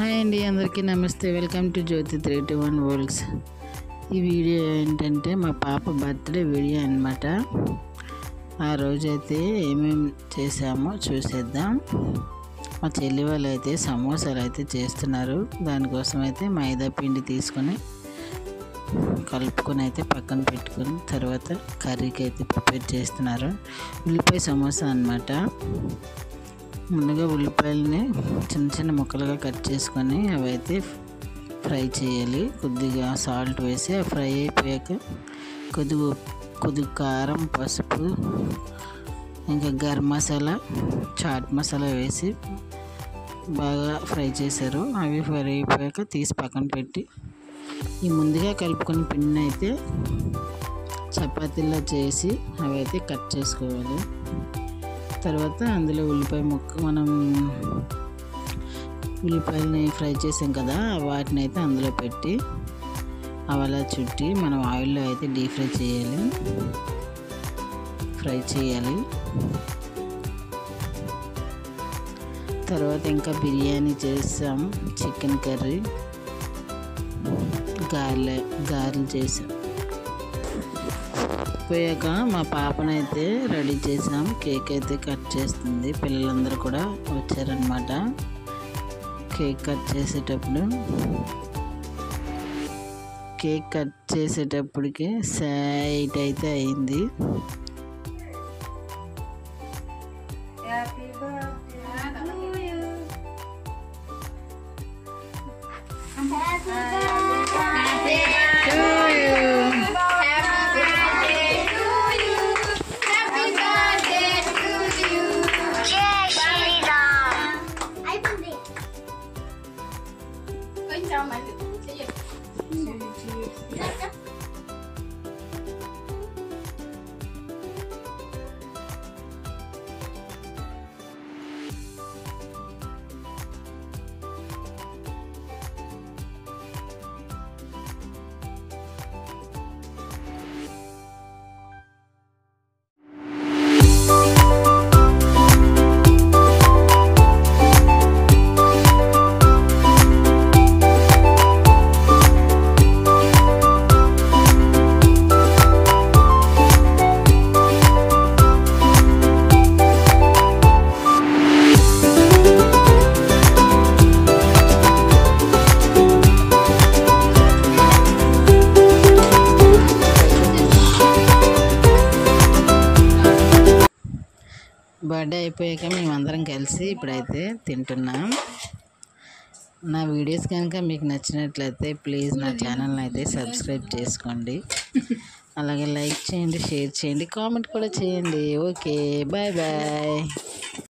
Hi అండి, అందరికీ నమస్తే. Welcome to Jyothi 321 worlds. ఈ వీడియో ఏంటంటే మా పాప బర్త్డే వీడియో అన్నమాట. ఆ రోజైతే ఏమేమి చేసామో చూసేద్దాం. మా చెల్లి వాళ్ళు అయితే సమోసాలు అయితే చేస్తున్నారు. దానికోసం అయితే మైదా పిండి తీసుకొని కలుపుకొని అయితే పక్కన పెట్టుకొని తర్వాత కర్రీకి అయితే ప్రిపేర్ చేస్తున్నారు. ఉల్లిపాయ సమోసా అన్నమాట. ముందుగా ఉల్లిపాయలని చిన్న చిన్న ముక్కలుగా కట్ చేసుకొని అవి అయితే ఫ్రై చేయాలి. కొద్దిగా సాల్ట్ వేసి ఫ్రై అయిపోయాక కొద్దిగా కారం, పసుపు, ఇంకా గరం మసాలా, చాట్ మసాలా వేసి బాగా ఫ్రై చేశారు. అవి ఫ్రై అయిపోయాక తీసి పక్కన పెట్టి ఈ ముందుగా కలుపుకొని పిండిని అయితే చపాతీలా చేసి అవి అయితే కట్ చేసుకోవాలి. తర్వాత అందులో ఉల్లిపాయ ముక్క మనం ఉల్లిపాయలని ఫ్రై చేసాం కదా, వాటిని అయితే అందులో పెట్టి అవి అలా చుట్టి మనం ఆయిల్లో అయితే డీప్ ఫ్రై చేయాలి. తర్వాత ఇంకా బిర్యానీ చేసాం, చికెన్ కర్రీ, గారెలు చేసాం. పోయాక మా పాపనైతే రెడీ చేసాం. కేక్ అయితే కట్ చేస్తుంది. పిల్లలందరూ కూడా వచ్చారనమాట. కేక్ కట్ చేసేటప్పటికి సైట్ అయితే అయింది. బర్త్డే అయిపోయాక మేమందరం కలిసి ఇప్పుడైతే తింటున్నాం. నా వీడియోస్ కనుక మీకు నచ్చినట్లయితే ప్లీజ్ నా ఛానల్ని అయితే సబ్స్క్రైబ్ చేసుకోండి. అలాగే లైక్ చేయండి, షేర్ చేయండి, కామెంట్ కూడా చేయండి. Okay, bye bye.